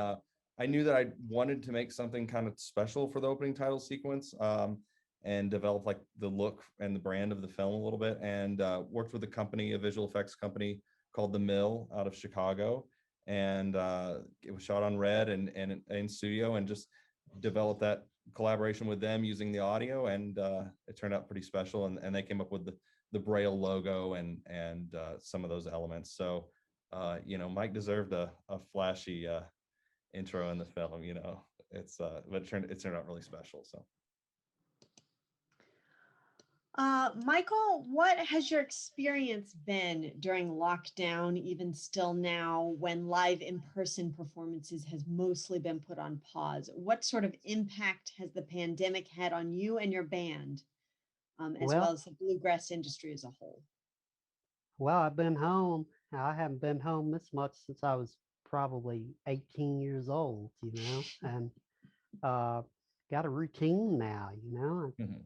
I knew that I wanted to make something kind of special for the opening title sequence, and develop like the look and the brand of the film a little bit, and worked with a visual effects company called The Mill out of Chicago. And it was shot on red and in studio, and just developed that collaboration with them using the audio, and it turned out pretty special. And they came up with the Braille logo and some of those elements. So Mike deserved a flashy intro in the film. It's but it turned out really special. So Michael, what has your experience been during lockdown, even still now, when live in-person performances has mostly been put on pause? What sort of impact has the pandemic had on you and your band, as well Well, as the bluegrass industry as a whole? I've been home. I haven't been home this much since I was probably 18 years old, and uh, got a routine now, I mhm.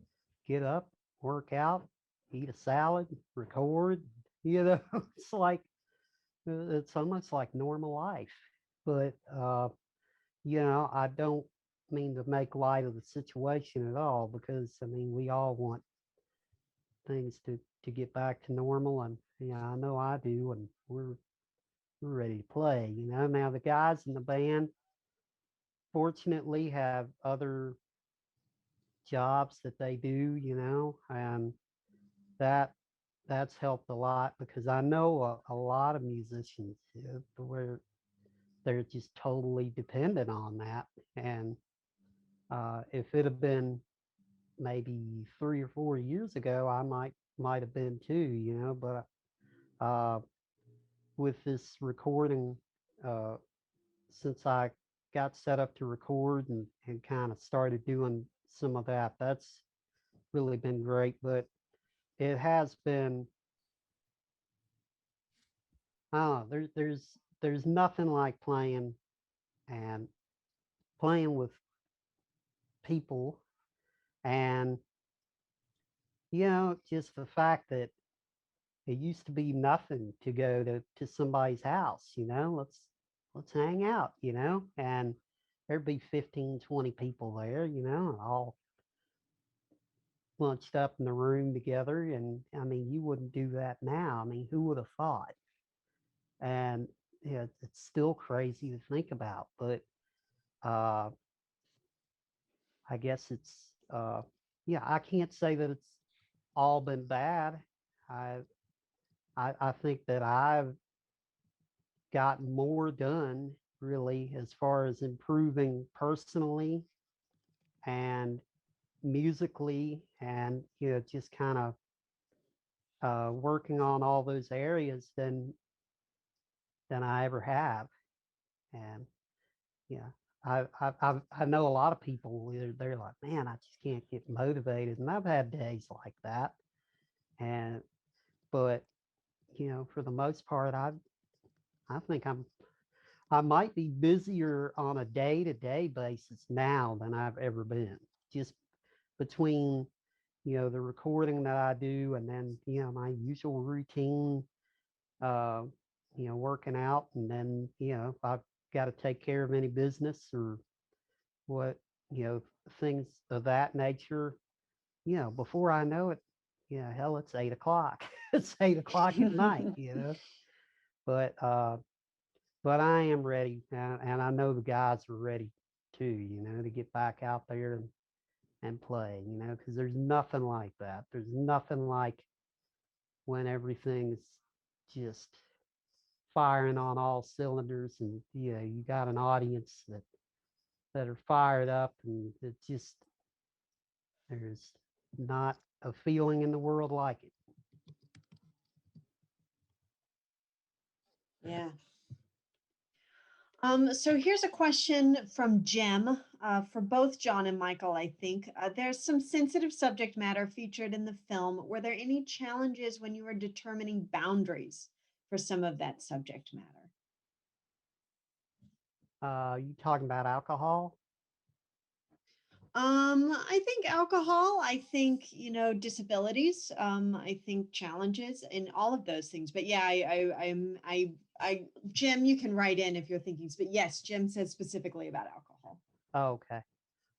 get up, work out, eat a salad, record, it's like, it's almost like normal life. But, I don't mean to make light of the situation at all, because, I mean, we all want things to get back to normal. And, I know I do, and we're ready to play. Now the guys in the band fortunately have other jobs that they do, and that that's helped a lot, because I know a lot of musicians, where they're just totally dependent on that. And if it had been maybe 3 or 4 years ago, I might have been too, but uh, with this recording, uh, since I got set up to record and kind of started doing some of that, that's really been great. But it has been, there's nothing like and playing with people, and just the fact that it used to be nothing to go to somebody's house. Let's hang out, and there'd be 15, 20 people there, all bunched up in the room together. And I mean, you wouldn't do that now. I mean, who would have thought? And yeah, it's still crazy to think about. But uh, I guess it's yeah, I can't say that it's all been bad. I I think that I've gotten more done, really, as far as improving personally and musically, and just kind of working on all those areas than I ever have. And yeah, I know a lot of people, they're like, man, I just can't get motivated, and I've had days like that. And but for the most part, I think I might be busier on a day-to-day basis now than I've ever been, just between the recording that I do, and then my usual routine, uh, working out. And then if I've got to take care of any business or what, things of that nature, before I know it, hell, it's 8 o'clock. It's 8 o'clock at night. But but I am ready, and I know the guys are ready too, to get back out there and play, because there's nothing like that. There's nothing like when everything's just firing on all cylinders, and you got an audience that that are fired up, and it just, there's not a feeling in the world like it. Yeah. So here's a question from Jim for both John and Michael, I think. There's some sensitive subject matter featured in the film. Were there any challenges when you were determining boundaries for some of that subject matter? You talking about alcohol? I think alcohol, I think, disabilities, I think challenges and all of those things. But yeah, Jim, you can write in if you're thinking, but yes, Jim says specifically about alcohol. Okay.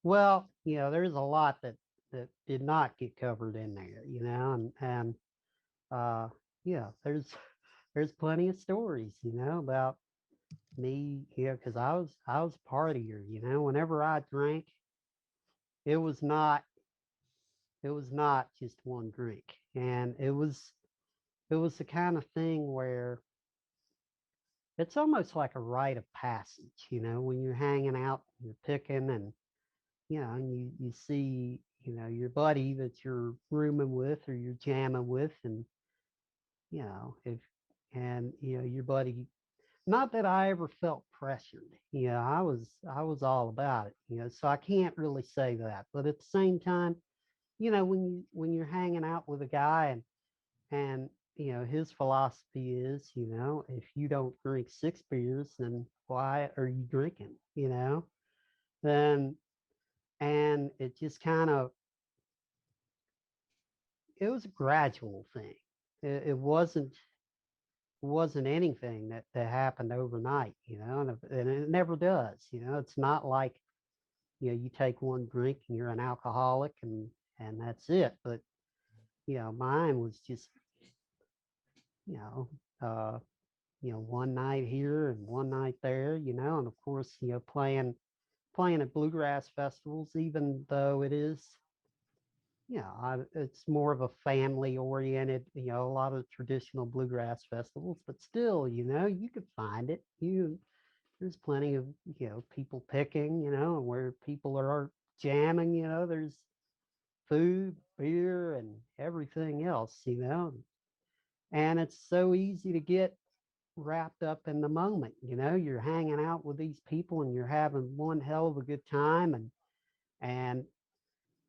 Well, there's a lot that did not get covered in there, and yeah, there's plenty of stories, about me, because I was a partier, whenever I drank, it was not just one drink. And it was the kind of thing where it's almost like a rite of passage, when you're hanging out, you're picking, and and you see, your buddy that you're rooming with or you're jamming with, and if your buddy, not that I ever felt pressured. I was all about it, so I can't really say that. But at the same time, when you're hanging out with a guy, and his philosophy is, if you don't drink 6 beers, then why are you drinking? Then, and it just kind of, it was a gradual thing. It wasn't anything that happened overnight, and it never does. It's not like, you take one drink and you're an alcoholic, and that's it. But mine was just, you know uh one night here and one night there, and of course, playing at bluegrass festivals, even though it is, it's more of a family oriented, a lot of traditional bluegrass festivals, but still, you could find it. There's plenty of, people picking, and where people are jamming, there's food, beer, and everything else, and it's so easy to get wrapped up in the moment. You're hanging out with these people and you're having one hell of a good time, and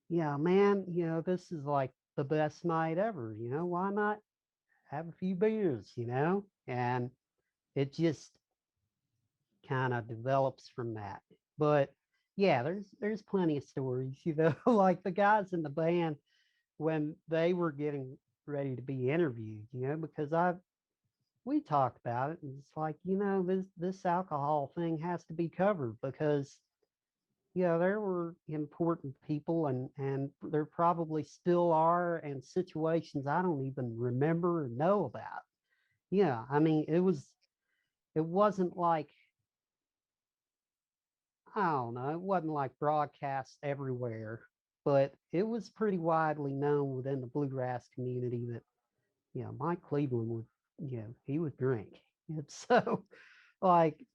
yeah, man, this is like the best night ever. Why not have a few beers? And it just kind of develops from that. But yeah, there's plenty of stories, like the guys in the band when they were getting ready to be interviewed, because we talked about it, and it's like, this alcohol thing has to be covered, because there were important people, and there probably still are, and situations I don't even remember or know about. I mean, it wasn't like, I don't know, it wasn't like broadcast everywhere, but it was pretty widely known within the bluegrass community that, Mike Cleveland would, he would drink. And so, like,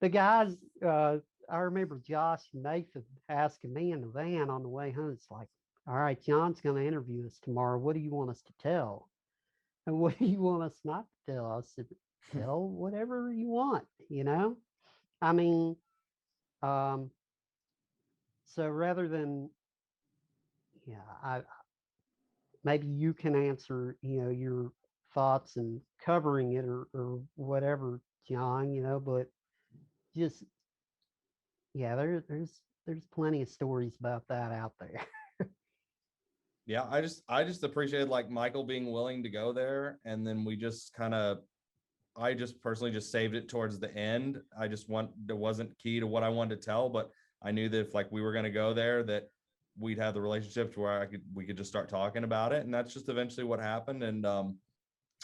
the guys, I remember Josh and Nathan asking me in the van on the way home, it's like, all right, John's going to interview us tomorrow. What do you want us to tell? And what do you want us not to tell? I said, tell whatever you want, I mean, um, so rather than, I maybe you can answer, your thoughts and covering it, or whatever, John, but just, yeah, there's plenty of stories about that out there. Yeah, I just appreciated like Michael being willing to go there, and then we just kind of, I just personally just saved it towards the end. It wasn't key to what I wanted to tell, but I knew that if like we were going to go there, that we'd have the relationships where we could just start talking about it, and that's just eventually what happened. And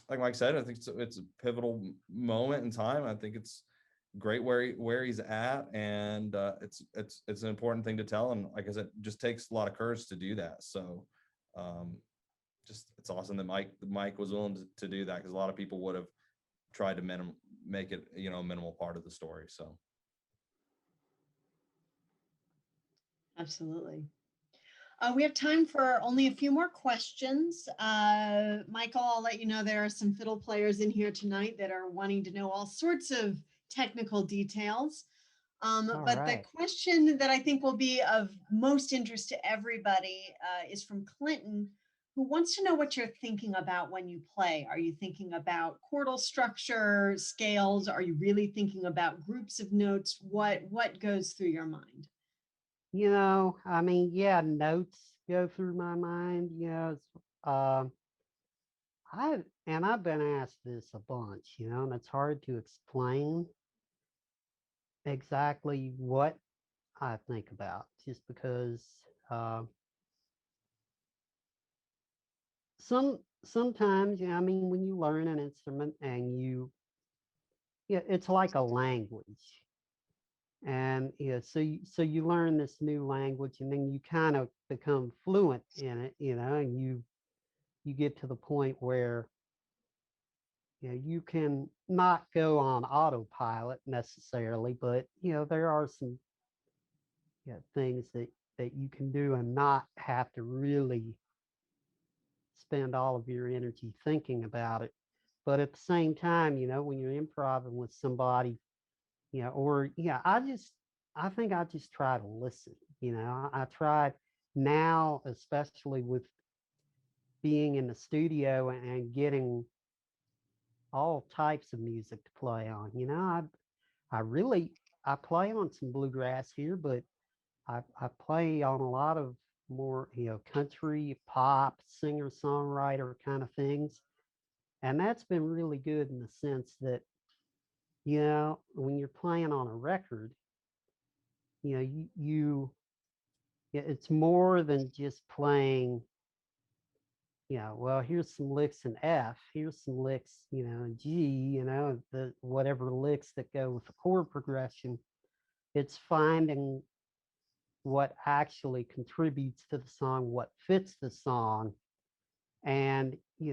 like Mike said, I think it's a pivotal moment in time. I think it's great where he's at, and it's an important thing to tell. And like I said, it just takes a lot of courage to do that. So um, just it's awesome that Mike was willing to do that, because a lot of people would have tried to make it, a minimal part of the story. So Absolutely. We have time for only a few more questions. Michael, I'll let you know there are some fiddle players in here tonight that are wanting to know all sorts of technical details. All But the right. question that I think will be of most interest to everybody is from Clinton, who wants to know what you're thinking about when you play. Are you thinking about chordal structure, scales? Are you really thinking about groups of notes? What goes through your mind? I mean, yeah, notes go through my mind. I've been asked this a bunch, and it's hard to explain exactly what I think about, just because uh, sometimes, I mean, when you learn an instrument and yeah, it's like a language, and so you learn this new language, and then you kind of become fluent in it, and you get to the point where you can not go on autopilot necessarily, but there are some things that you can do and not have to really spend all of your energy thinking about it. But at the same time, when you're improvising with somebody, or I think I just try to listen. I try now, especially with being in the studio and getting all types of music to play on. I really I play on some bluegrass here, but I play on a lot of more country, pop, singer songwriter kind of things, and that's been really good in the sense that when you're playing on a record, it's more than just playing. Well, here's some licks in F, here's some licks, in G, the whatever licks that go with the chord progression. It's finding what actually contributes to the song, what fits the song, and who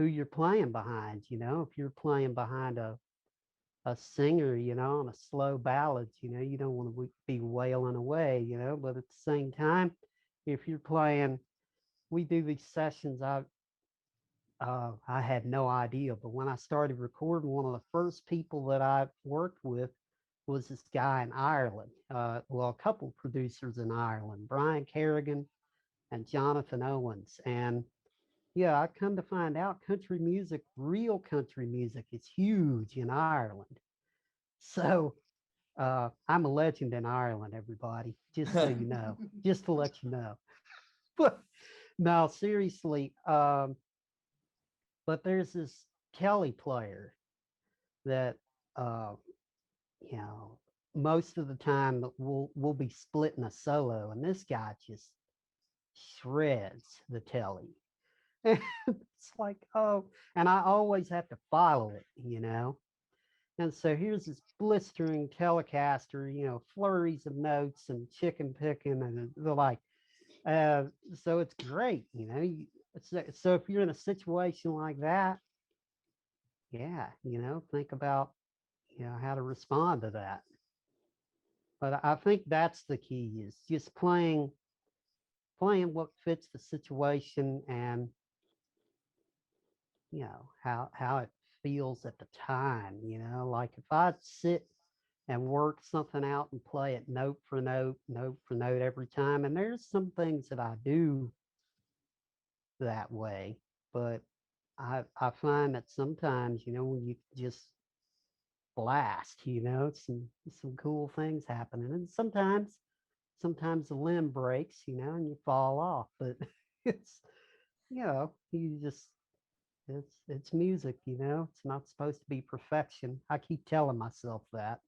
you're playing behind. If you're playing behind a singer, on a slow ballad, you don't want to be wailing away, but at the same time, if you're playing, we do these sessions. I had no idea, but when I started recording, one of the first people that I worked with was this guy in Ireland. Well, a couple producers in Ireland, Brian Kerrigan and Jonathan Owens. And yeah, I come to find out country music, real country music, is huge in Ireland. So I'm a legend in Ireland, everybody, just so you know, just to let you know. But no, seriously, but there's this Kelly player that uh, you know, most of the time we'll be splitting a solo, and this guy just shreds the telly. It's like, oh, and I always have to follow it. And so here's this blistering Telecaster, flurries of notes and chicken picking and the like. Uh, so it's great. So if you're in a situation like that, yeah, think about how to respond to that. But I think that's the key, is just playing what fits the situation, and how it feels at the time. Like if I sit and work something out and play it note for note, note for note every time, and there's some things that I do that way, but I find that sometimes, when you just blast, some cool things happening, and sometimes the limb breaks, and you fall off, but it's you just it's music, it's not supposed to be perfection. I keep telling myself that.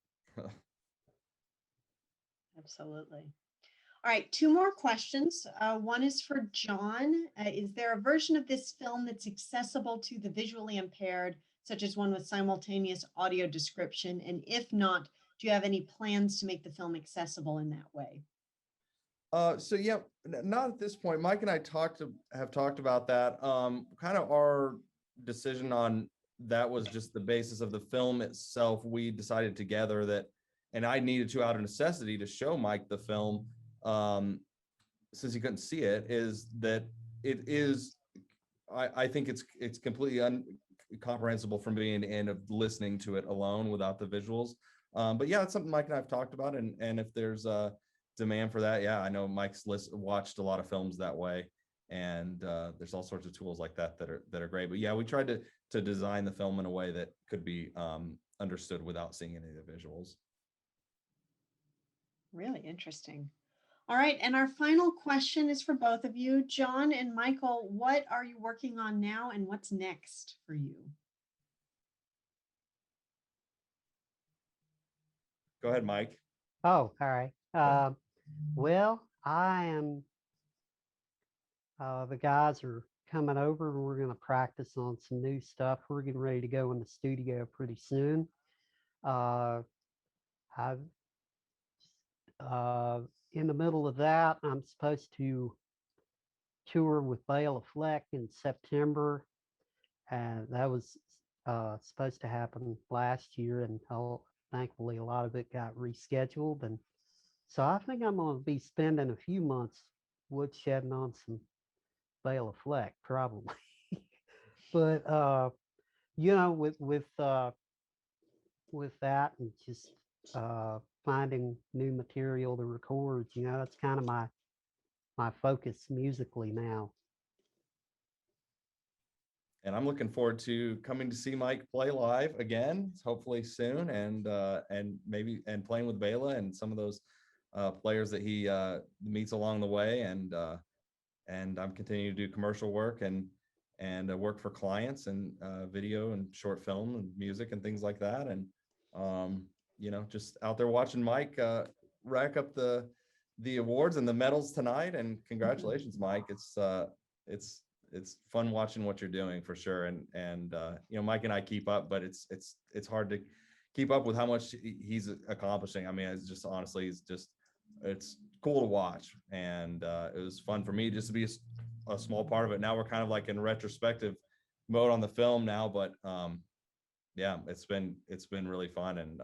Absolutely. All right, two more questions. One is for John. Is there a version of this film that's accessible to the visually impaired, such as one with simultaneous audio description? And if not, do you have any plans to make the film accessible in that way? So yeah, not at this point. Mike and I have talked about that. Kind of our decision on that was just the basis of the film itself. We decided together that and I needed to, out of necessity, to show Mike the film, since he couldn't see it, is that it is, I think it's completely incomprehensible from beginning to end of listening to it alone without the visuals. But yeah, it's something Mike and I've talked about, and if there's a demand for that, yeah, I know Mike's watched a lot of films that way, and there's all sorts of tools like that that are great. But yeah, we tried to design the film in a way that could be understood without seeing any of the visuals. Really interesting. All right, and our final question is for both of you. John and Michael, what are you working on now and what's next for you? Go ahead, Mike. Oh, all right. Well, I am, the guys are coming over and we're going to practice on some new stuff. We're getting ready to go in the studio pretty soon. I've, in the middle of that, I'm supposed to tour with Bela Fleck in September. And that was supposed to happen last year, and thankfully a lot of it got rescheduled. And so I think I'm going to be spending a few months woodshedding on some Bela Fleck, probably. But with that and just finding new material to record, it's kind of my focus musically now. And I'm looking forward to coming to see Mike play live again, hopefully soon, and maybe playing with Bela and some of those players that he meets along the way. And I'm continuing to do commercial work and work for clients and video and short film and music and things like that. And just out there watching Mike rack up the awards and the medals tonight. And congratulations, Mike. It's fun watching what you're doing for sure. And Mike and I keep up, but it's hard to keep up with how much he's accomplishing. I mean, it's just honestly, it's cool to watch. And it was fun for me just to be a small part of it. Now we're kind of like in retrospective mode on the film now, but yeah, it's been really fun.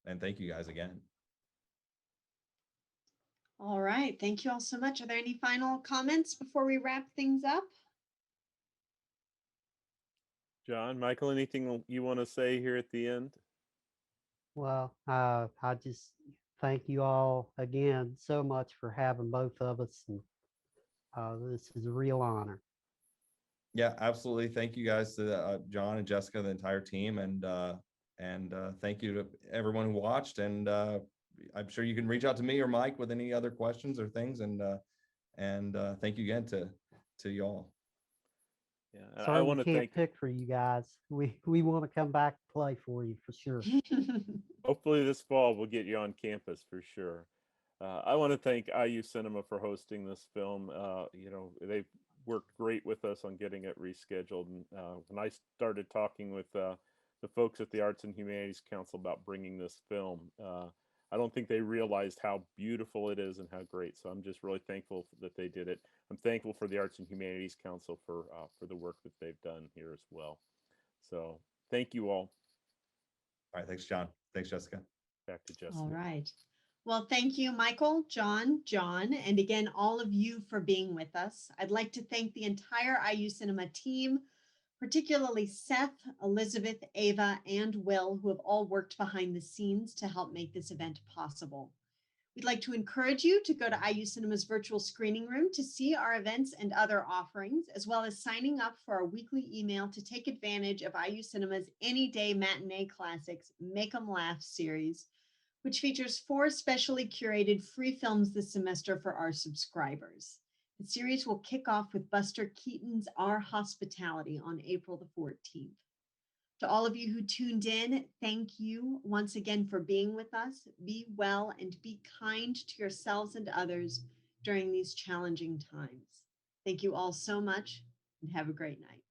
And thank you guys again. All right, thank you all so much. Are there any final comments before we wrap things up? John, Michael, anything you want to say here at the end? Well, I just thank you all again so much for having both of us, and this is a real honor. Yeah, absolutely. Thank you guys to John and Jessica, the entire team, and thank you to everyone who watched. And I'm sure you can reach out to me or Mike with any other questions or things. And thank you again to y'all. Yeah, Sorry, I want to thank. pick for you guys. We want to come back and play for you for sure. Hopefully this fall we'll get you on campus for sure. I want to thank IU Cinema for hosting this film. They've worked great with us on getting it rescheduled. And when I started talking with the folks at the Arts and Humanities Council about bringing this film, I don't think they realized how beautiful it is and how great. So I'm just really thankful that they did it. I'm thankful for the Arts and Humanities Council for the work that they've done here as well. So thank you all. All right, thanks, John. Thanks, Jessica. Back to Jessica. All right. Well, thank you, Michael, John, and again, all of you for being with us. I'd like to thank the entire IU Cinema team, particularly Seth, Elizabeth, Ava, and Will, who have all worked behind the scenes to help make this event possible. We'd like to encourage you to go to IU Cinema's virtual screening room to see our events and other offerings, as well as signing up for our weekly email to take advantage of IU Cinema's Any Day Matinee Classics Make 'em Laugh series, which features 4 specially curated free films this semester for our subscribers. The series will kick off with Buster Keaton's Our Hospitality on April the 14th. To all of you who tuned in, thank you once again for being with us. Be well and be kind to yourselves and others during these challenging times. Thank you all so much and have a great night.